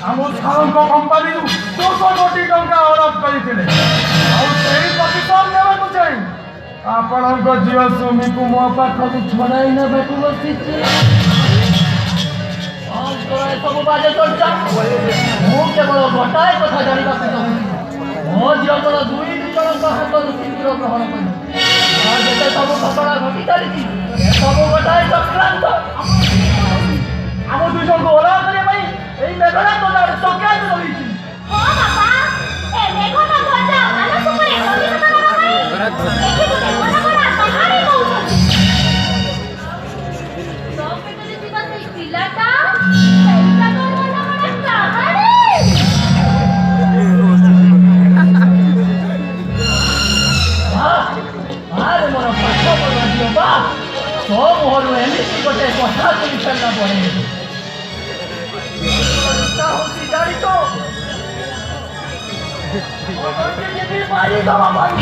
ଆମ ସାହୁଙ୍କ କମ୍ପାନୀରୁ 200 କୋଟି ଟଙ୍କା ହଡପ କରିଥିଲେ। ଆଉ ସେହି ପ୍ରତିଶୋଧ ନେବାକୁ ଚାହିଁ ଆପଣଙ୍କ ଝିଅ ସୁମିକୁ ମୋ ପାଖକୁ ଛଡ଼ାଇ ନେବାକୁ ବସିଛି। ସବୁ ବାଜେ ଚର୍ଚ୍ଚା ମୁଁ କେବଳ ଗୋଟାଏ କଥା ଜାଣିବାକୁ ଚାହୁଁଛି, ମୋ ଝିଅଙ୍କର ଦୁଇ ଜଣଙ୍କ ହାତରୁ ସିନ୍ଦୁର ଗ୍ରହଣ କରି ଯେତେ ସବୁ ଘଟଣା ଘଟି ଚାଲିଛି ସବୁ ଗୋଟାଏ ଚକ୍ରାନ୍ତ। ଆମ ଦୁଇ ଜଣଙ୍କୁ ଓଲାର କରିବା ପାଇଁ ଏଇ ମେଘନାଥ ଗୋଟେ ଚକ୍ରାନ୍ତ ରହିଛି। ହଁ ବାପା, ଏ ମେଘନାଥ ଧ୍ୱଜା ମାନସ ଉପରେ ଅଭିଯାନ କରିବା ପାଇଁ ଏଠିକୁ ବଡ଼ ବଡ଼ କାହାଣୀ କହୁଛନ୍ତି। ତୋ ପେଟରେ ଥିବା ସେଇ ପିଲାଟା, ସେଇଟା ତ ବଡ଼ ବଡ଼ କାହାଣୀ। ଆରେ ମୋର ପାଠ ପଢ଼ୁଆ ଝିଅ ବା, ତୋ ମୁହଁରୁ ଏମିତି ଗୋଟେ କଥା ଶୁଣି ସାରିଲା ପରେ ଇଚ୍ଛା ହଉଛି ଜାଣିଛ ମାରିଦେବା ପାଇଁ।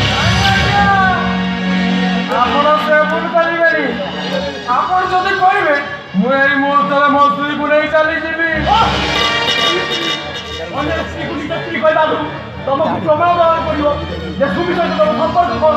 ଆପଣ ସେ ଭୁଲ କରିବେନି। ଆପଣ ଯଦି କହିବେ ମୁଁ ଏଇ ମୁହୂର୍ତ୍ତରେ ମୋ ସ୍ତ୍ରୀକୁ ନେଇ ଚାଲିଯିବି। ଅନ୍ୟ ସ୍ତ୍ରୀକୁ ନିଜ ସ୍ତ୍ରୀ କହିବା ଆଗରୁ ତମକୁ ପ୍ରମାଣ ଦେବାକୁ ପଡ଼ିବ ଯେ ସୁମି ସହିତ ତମ ସମ୍ପର୍କ କଣ।